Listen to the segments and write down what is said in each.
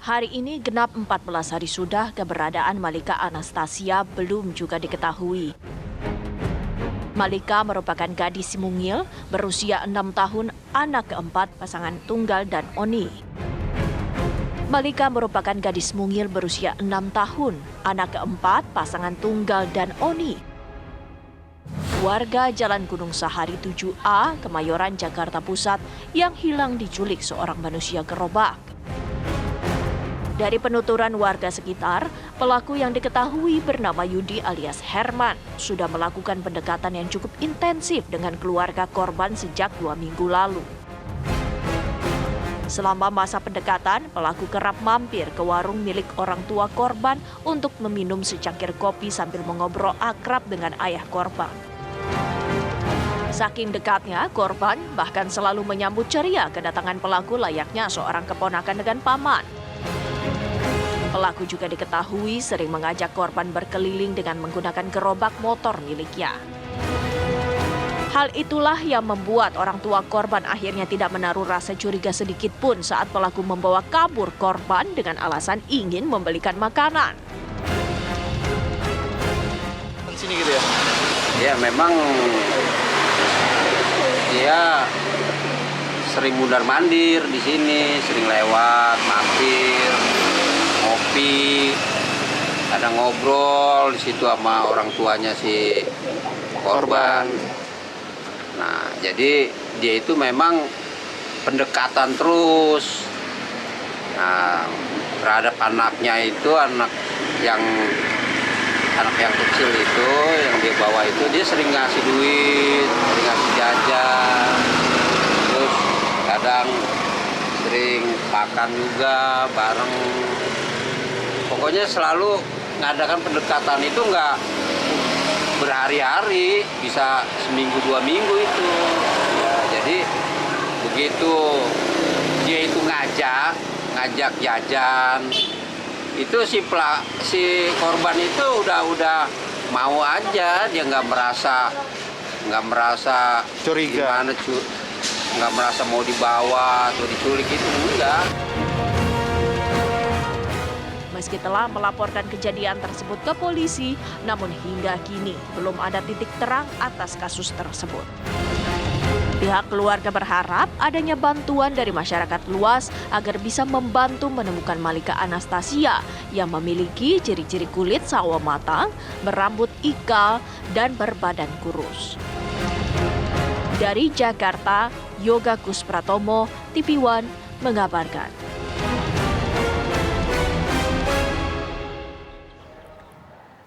Hari ini genap 14 hari sudah keberadaan Malika Anastasia belum juga diketahui. Malika merupakan gadis mungil berusia 6 tahun, anak keempat pasangan Tunggal dan Oni. Malika merupakan gadis mungil berusia 6 tahun, anak keempat pasangan Tunggal dan Oni. Warga Jalan Gunung Sahari 7A, Kemayoran, Jakarta Pusat yang hilang diculik seorang manusia gerobak. Dari penuturan warga sekitar, pelaku yang diketahui bernama Yudi alias Herman sudah melakukan pendekatan yang cukup intensif dengan keluarga korban sejak 2 minggu lalu. Selama masa pendekatan, pelaku kerap mampir ke warung milik orang tua korban untuk meminum secangkir kopi sambil mengobrol akrab dengan ayah korban. Saking dekatnya, korban bahkan selalu menyambut ceria kedatangan pelaku layaknya seorang keponakan dengan paman. Pelaku juga diketahui sering mengajak korban berkeliling dengan menggunakan gerobak motor miliknya. Hal itulah yang membuat orang tua korban akhirnya tidak menaruh rasa curiga sedikit pun saat pelaku membawa kabur korban dengan alasan ingin membelikan makanan. Sini gitu ya? Ya memang dia sering mundar-mandir di sini, sering lewat, mampir, ngopi, ada ngobrol di situ sama orang tuanya si korban. Nah, jadi dia itu memang pendekatan terus. Nah, terhadap anaknya itu anak yang kecil itu yang dia bawa itu dia sering ngasih duit, sering ngasih jajan, terus kadang sering makan juga bareng. Pokoknya selalu ngadakan pendekatan itu nggak berhari-hari, bisa seminggu 2 minggu itu. Ya, jadi begitu dia itu ngajak jajan, itu si korban itu udah mau aja, dia nggak merasa Curiga. nggak merasa mau dibawa atau diculik, itu enggak. Meski telah melaporkan kejadian tersebut ke polisi, namun hingga kini belum ada titik terang atas kasus tersebut. Pihak keluarga berharap adanya bantuan dari masyarakat luas agar bisa membantu menemukan Malika Anastasia yang memiliki ciri-ciri kulit sawo matang, berambut ikal, dan berbadan kurus. Dari Jakarta, Yoga Kuspratomo, TV One mengabarkan.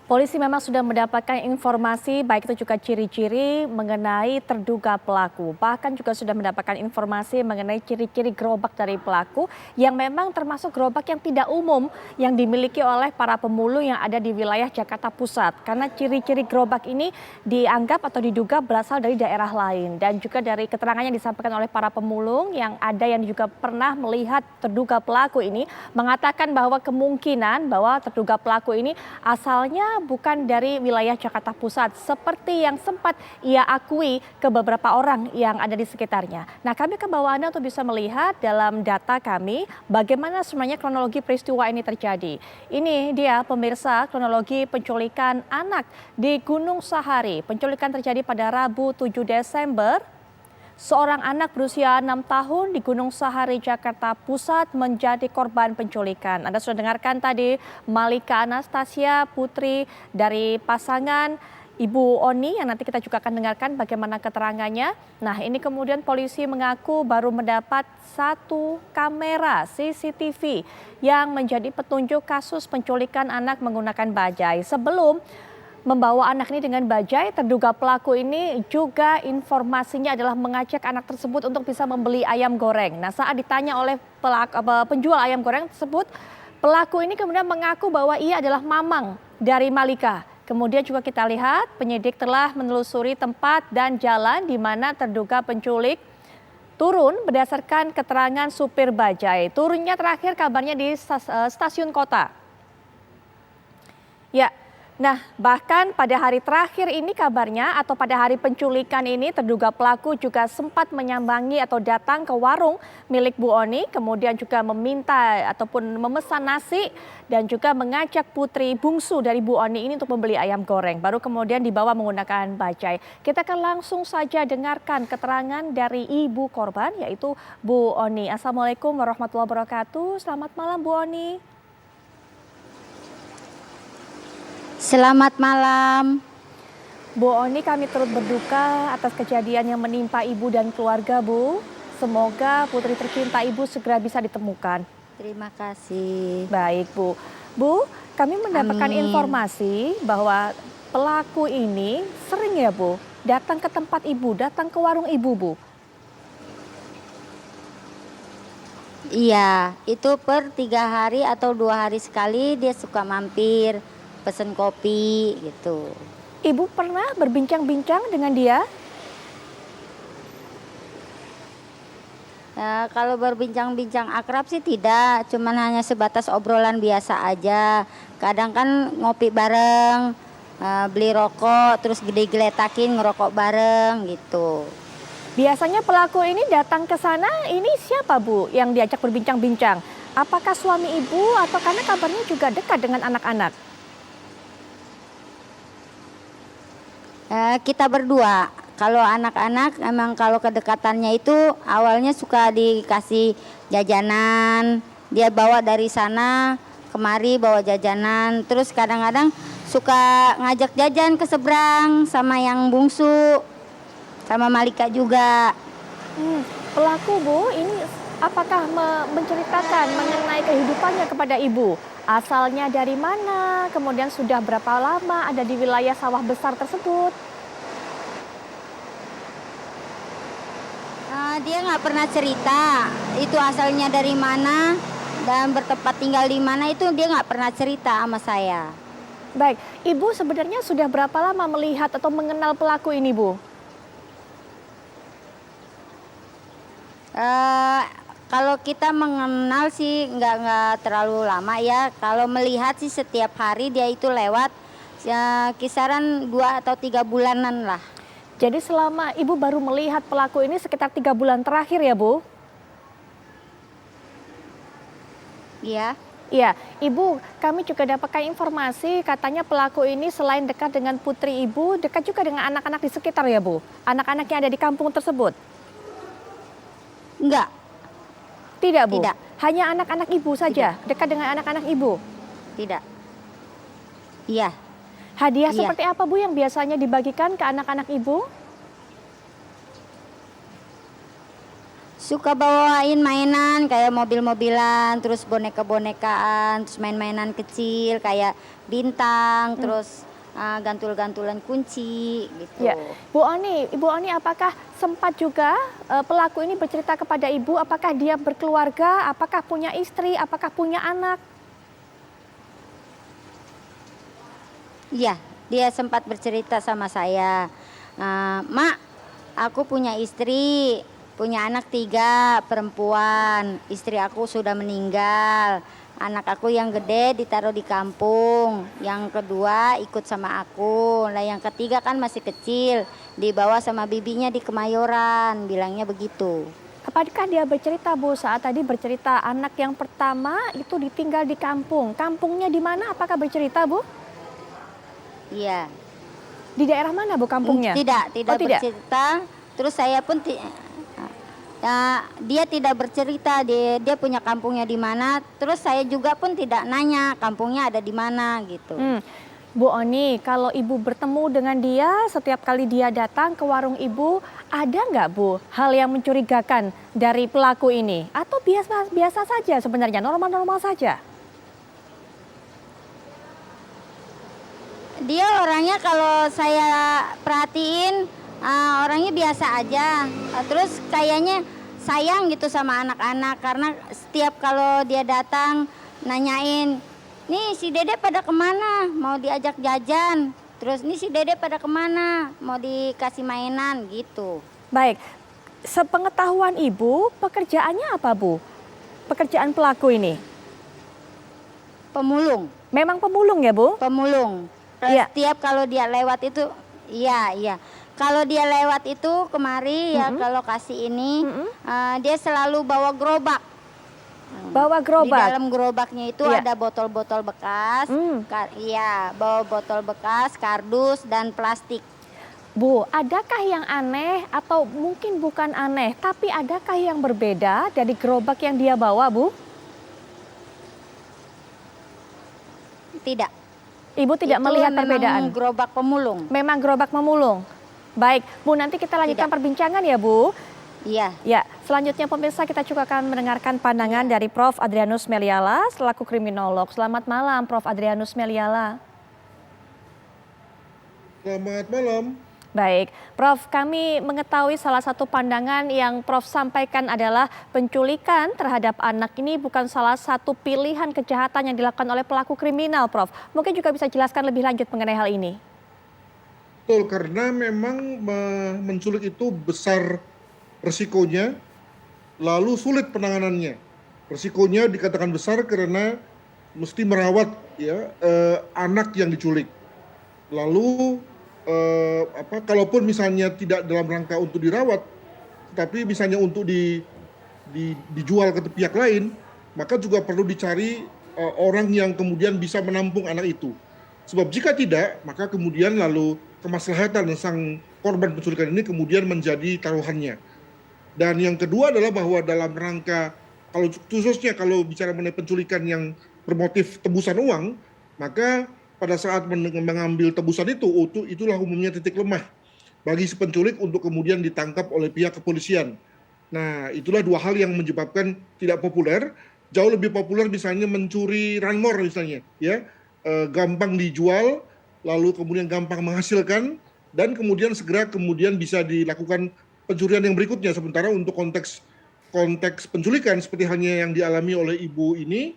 Polisi memang sudah mendapatkan informasi baik itu juga ciri-ciri mengenai terduga pelaku. Bahkan juga sudah mendapatkan informasi mengenai ciri-ciri gerobak dari pelaku yang memang termasuk gerobak yang tidak umum yang dimiliki oleh para pemulung yang ada di wilayah Jakarta Pusat. Karena ciri-ciri gerobak ini dianggap atau diduga berasal dari daerah lain. Dan juga dari keterangan yang disampaikan oleh para pemulung yang ada yang juga pernah melihat terduga pelaku ini mengatakan bahwa kemungkinan bahwa terduga pelaku ini asalnya bukan dari wilayah Jakarta Pusat seperti yang sempat ia akui ke beberapa orang yang ada di sekitarnya. Nah, kami akan bawa Anda untuk bisa melihat dalam data kami bagaimana sebenarnya kronologi peristiwa ini terjadi. Ini dia pemirsa kronologi penculikan anak di Gunung Sahari. Penculikan terjadi pada Rabu 7 Desember. Seorang anak berusia 6 tahun di Gunung Sahari, Jakarta Pusat menjadi korban penculikan. Anda sudah dengarkan tadi Malika Anastasia, putri dari pasangan Ibu Oni yang nanti kita juga akan dengarkan bagaimana keterangannya. Nah, ini kemudian polisi mengaku baru mendapat 1 kamera CCTV yang menjadi petunjuk kasus penculikan anak menggunakan bajai. Sebelum membawa anak ini dengan bajai, terduga pelaku ini juga informasinya adalah mengajak anak tersebut untuk bisa membeli ayam goreng. Nah, saat ditanya oleh penjual ayam goreng tersebut, pelaku ini kemudian mengaku bahwa ia adalah mamang dari Malika. Kemudian juga kita lihat penyidik telah menelusuri tempat dan jalan di mana terduga penculik turun berdasarkan keterangan supir bajai. Turunnya terakhir kabarnya di stasiun kota. Ya. Nah, bahkan pada hari terakhir ini kabarnya atau pada hari penculikan ini terduga pelaku juga sempat menyambangi atau datang ke warung milik Bu Oni, kemudian juga meminta ataupun memesan nasi dan juga mengajak putri bungsu dari Bu Oni ini untuk membeli ayam goreng. Baru kemudian dibawa menggunakan bajai. Kita akan langsung saja dengarkan keterangan dari ibu korban yaitu Bu Oni. Assalamualaikum warahmatullahi wabarakatuh. Selamat malam Bu Oni. Selamat malam. Bu Oni, kami turut berduka atas kejadian yang menimpa Ibu dan keluarga, Bu. Semoga putri tercinta Ibu segera bisa ditemukan. Terima kasih. Baik, Bu. Bu, kami mendapatkan Amin. informasi bahwa pelaku ini sering ya, Bu, datang ke tempat Ibu, datang ke warung Ibu, Bu. Iya, itu per 3 hari atau 2 hari sekali dia suka mampir, pesen kopi gitu. Ibu pernah berbincang-bincang dengan dia? Kalau berbincang-bincang akrab sih tidak, cuman hanya sebatas obrolan biasa aja. Kadang kan ngopi bareng, beli rokok, terus gede-geletakin ngerokok bareng gitu. Biasanya pelaku ini datang ke sana, ini siapa Bu yang diajak berbincang-bincang? Apakah suami Ibu atau karena kabarnya juga dekat dengan anak-anak? Kita berdua. Kalau anak-anak emang kalau kedekatannya itu awalnya suka dikasih jajanan. Dia bawa dari sana kemari bawa jajanan. Terus kadang-kadang suka ngajak jajan ke seberang sama yang bungsu. Sama Malika juga. Pelaku Bu ini apakah menceritakan mengenai kehidupannya kepada Ibu? Asalnya dari mana, kemudian sudah berapa lama ada di wilayah sawah besar tersebut? Dia nggak pernah cerita itu asalnya dari mana dan bertempat tinggal di mana, itu dia nggak pernah cerita sama saya. Baik, Ibu sebenarnya sudah berapa lama melihat atau mengenal pelaku ini, Bu? Kalau kita mengenal sih nggak terlalu lama ya. Kalau melihat sih setiap hari dia itu lewat kisaran 2 atau 3 bulanan lah. Jadi selama Ibu baru melihat pelaku ini sekitar 3 bulan terakhir ya, Bu? Iya. Iya, Ibu, kami juga dapatkan informasi katanya pelaku ini selain dekat dengan putri Ibu, dekat juga dengan anak-anak di sekitar ya, Bu? Anak-anak yang ada di kampung tersebut? Enggak. Tidak, Bu? Tidak. Hanya anak-anak Ibu saja, dekat dengan anak-anak Ibu? Tidak. Iya. Hadiah Iya. seperti apa, Bu, yang biasanya dibagikan ke anak-anak Ibu? Suka bawain mainan kayak mobil-mobilan, terus boneka-bonekaan, terus main-mainan kecil kayak bintang, terus gantul-gantulan kunci gitu. Ya, Ibu Oni, apakah sempat juga pelaku ini bercerita kepada Ibu, apakah dia berkeluarga, apakah punya istri, apakah punya anak? Iya, dia sempat bercerita sama saya, Mak, aku punya istri, punya anak 3 perempuan, istri aku sudah meninggal. Anak aku yang gede ditaruh di kampung, yang kedua ikut sama aku, nah yang ketiga kan masih kecil, dibawa sama bibinya di Kemayoran, bilangnya begitu. Apakah dia bercerita, Bu, saat tadi bercerita anak yang pertama itu ditinggal di kampung. Kampungnya di mana? Apakah bercerita, Bu? Iya. Di daerah mana, Bu, kampungnya? Tidak Oh, tidak. bercerita. Terus saya pun dia tidak bercerita dia punya kampungnya di mana. Terus saya juga pun tidak nanya kampungnya ada di mana gitu. Bu Oni, kalau Ibu bertemu dengan dia setiap kali dia datang ke warung Ibu, ada nggak, Bu, hal yang mencurigakan dari pelaku ini? Atau biasa saja sebenarnya, normal-normal saja? Dia orangnya kalau saya perhatiin orangnya biasa aja. Terus kayaknya sayang gitu sama anak-anak karena setiap kalau dia datang nanyain, nih si Dede pada kemana? Mau diajak jajan. Terus nih si Dede pada kemana? Mau dikasih mainan gitu. Baik, sepengetahuan Ibu, pekerjaannya apa, Bu? Pekerjaan pelaku ini? Pemulung. Memang pemulung ya, Bu? Pemulung. Iya. Setiap kalau dia lewat itu, iya. Kalau dia lewat itu kemari ya ke lokasi ini, dia selalu bawa gerobak. Bawa Di gerobak. dalam gerobaknya itu Iya. ada botol-botol bekas, iya, bawa botol bekas, kardus dan plastik. Bu, adakah yang aneh atau mungkin bukan aneh, tapi adakah yang berbeda dari gerobak yang dia bawa, Bu? Tidak. Ibu tidak Itu melihat memang perbedaan. gerobak pemulung. Memang gerobak memulung. Baik, Bu, nanti kita lanjutkan Tidak. perbincangan ya, Bu. Iya. Ya, selanjutnya pemirsa kita juga akan mendengarkan pandangan dari Prof. Adrianus Meliala selaku kriminolog. Selamat malam, Prof. Adrianus Meliala. Selamat malam. Baik, Prof, kami mengetahui salah satu pandangan yang Prof sampaikan adalah penculikan terhadap anak ini bukan salah satu pilihan kejahatan yang dilakukan oleh pelaku kriminal, Prof. Mungkin juga bisa jelaskan lebih lanjut mengenai hal ini. Betul, karena memang menculik itu besar resikonya, lalu sulit penanganannya. Resikonya dikatakan besar karena mesti merawat ya anak yang diculik. Lalu kalaupun misalnya tidak dalam rangka untuk dirawat, tapi misalnya untuk dijual ke pihak lain, maka juga perlu dicari orang yang kemudian bisa menampung anak itu. Sebab jika tidak, maka kemudian lalu kemaslahatan sang korban penculikan ini kemudian menjadi taruhannya. Dan yang kedua adalah bahwa dalam rangka, khususnya kalau bicara mengenai penculikan yang bermotif tebusan uang, maka pada saat mengambil tebusan itulah umumnya titik lemah bagi si penculik untuk kemudian ditangkap oleh pihak kepolisian. Nah, itulah dua hal yang menyebabkan tidak populer. Jauh lebih populer misalnya mencuri ranmor misalnya, ya, gampang dijual, lalu kemudian gampang menghasilkan, dan kemudian segera kemudian bisa dilakukan pencurian yang berikutnya. Sementara untuk konteks penculikan seperti halnya yang dialami oleh ibu ini,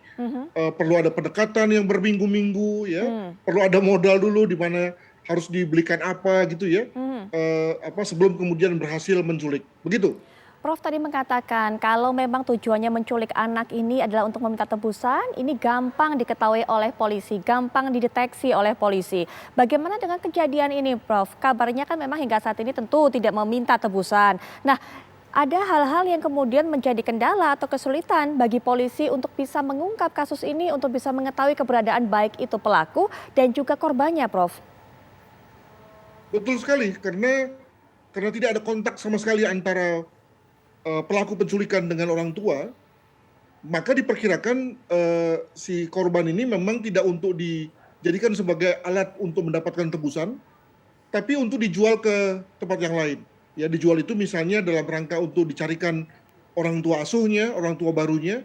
perlu ada pendekatan yang berminggu-minggu, ya, perlu ada modal dulu di mana harus dibelikan apa gitu ya, sebelum kemudian berhasil menculik. Begitu. Prof tadi mengatakan kalau memang tujuannya menculik anak ini adalah untuk meminta tebusan, ini gampang diketahui oleh polisi, gampang dideteksi oleh polisi. Bagaimana dengan kejadian ini, Prof? Kabarnya kan memang hingga saat ini tentu tidak meminta tebusan. Nah, ada hal-hal yang kemudian menjadi kendala atau kesulitan bagi polisi untuk bisa mengungkap kasus ini, untuk bisa mengetahui keberadaan baik itu pelaku dan juga korbannya, Prof. Betul sekali, karena tidak ada kontak sama sekali antara pelaku penculikan dengan orang tua, maka diperkirakan si korban ini memang tidak untuk dijadikan sebagai alat untuk mendapatkan tebusan, tapi untuk dijual ke tempat yang lain. Ya, dijual itu misalnya dalam rangka untuk dicarikan orang tua asuhnya, orang tua barunya,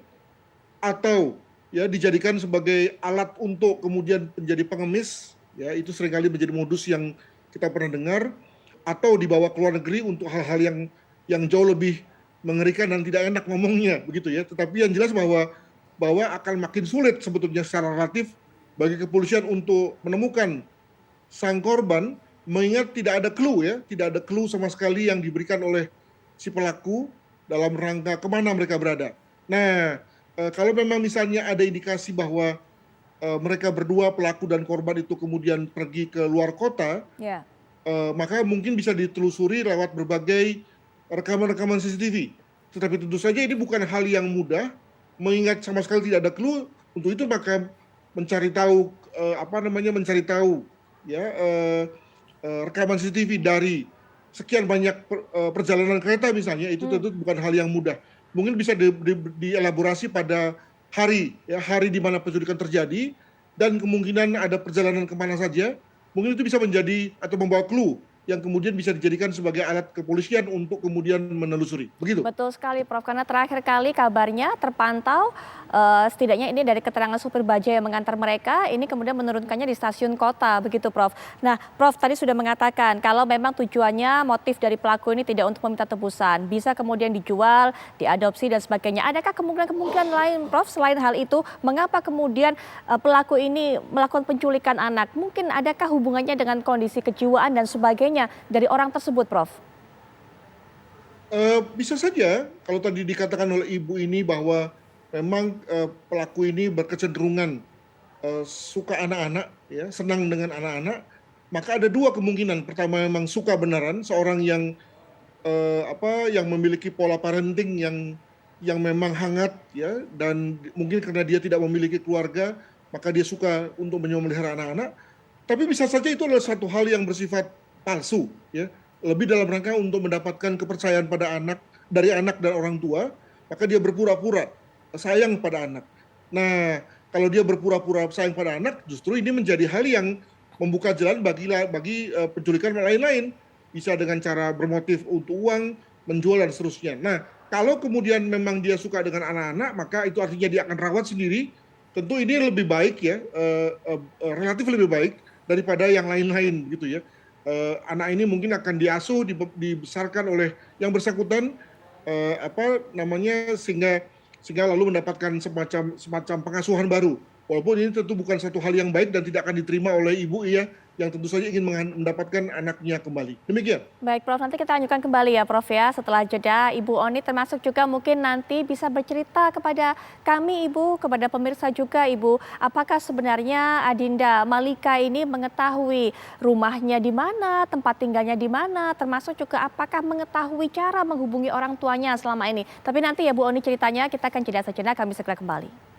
atau ya dijadikan sebagai alat untuk kemudian menjadi pengemis. Ya, itu seringkali menjadi modus yang kita pernah dengar, atau dibawa ke luar negeri untuk hal-hal yang jauh lebih mengerikan dan tidak enak ngomongnya, begitu ya. Tetapi yang jelas bahwa akan makin sulit sebetulnya secara relatif bagi kepolisian untuk menemukan sang korban, mengingat tidak ada clue sama sekali yang diberikan oleh si pelaku dalam rangka kemana mereka berada. Nah, kalau memang misalnya ada indikasi bahwa mereka berdua, pelaku dan korban itu kemudian pergi ke luar kota, maka mungkin bisa ditelusuri lewat berbagai rekaman-rekaman CCTV. Tetapi tentu saja ini bukan hal yang mudah, mengingat sama sekali tidak ada clue. Untuk itu maka mencari tahu rekaman CCTV dari sekian banyak perjalanan kereta misalnya, itu tentu bukan hal yang mudah. Mungkin bisa dielaborasi pada hari di mana penculikan terjadi, dan kemungkinan ada perjalanan kemana saja. Mungkin itu bisa menjadi atau membawa clue yang kemudian bisa dijadikan sebagai alat kepolisian untuk kemudian menelusuri. Begitu. Betul sekali, Prof. Karena terakhir kali kabarnya terpantau setidaknya ini dari keterangan supir bajai yang mengantar mereka, ini kemudian menurunkannya di stasiun kota, begitu, Prof. Nah, Prof tadi sudah mengatakan kalau memang tujuannya, motif dari pelaku ini tidak untuk meminta tebusan, bisa kemudian dijual, diadopsi dan sebagainya. Adakah kemungkinan lain, Prof, selain hal itu, mengapa kemudian pelaku ini melakukan penculikan anak? Mungkin adakah hubungannya dengan kondisi kejiwaan dan sebagainya dari orang tersebut, Prof? Bisa saja kalau tadi dikatakan oleh ibu ini bahwa memang pelaku ini berkecenderungan suka anak-anak, ya, senang dengan anak-anak, maka ada dua kemungkinan. Pertama, memang suka beneran, seorang yang yang memiliki pola parenting yang memang hangat, ya, dan mungkin karena dia tidak memiliki keluarga, maka dia suka untuk memelihara anak-anak. Tapi bisa saja itu adalah satu hal yang bersifat palsu, ya, lebih dalam rangka untuk mendapatkan kepercayaan pada anak dari anak dan orang tua, maka dia berpura-pura sayang pada anak. Nah, kalau dia berpura-pura sayang pada anak, justru ini menjadi hal yang membuka jalan bagi penculikan dan lain-lain. Bisa dengan cara bermotif untuk uang, menjual dan seterusnya. Nah, kalau kemudian memang dia suka dengan anak-anak, maka itu artinya dia akan rawat sendiri. Tentu ini lebih baik, ya, relatif lebih baik daripada yang lain-lain gitu, ya. Anak ini mungkin akan diasuh, dibesarkan oleh yang bersangkutan, sehingga lalu mendapatkan semacam pengasuhan baru. Walaupun ini tentu bukan satu hal yang baik dan tidak akan diterima oleh ibu, ya, yang tentu saja ingin mendapatkan anaknya kembali. Demikian. Baik Prof, nanti kita lanjutkan kembali ya Prof ya setelah jeda. Ibu Oni termasuk juga mungkin nanti bisa bercerita kepada kami Ibu, kepada pemirsa juga Ibu. Apakah sebenarnya Adinda Malika ini mengetahui rumahnya di mana, tempat tinggalnya di mana, termasuk juga apakah mengetahui cara menghubungi orang tuanya selama ini. Tapi nanti ya Bu Oni ceritanya, kita akan jeda sejenak, kami segera kembali.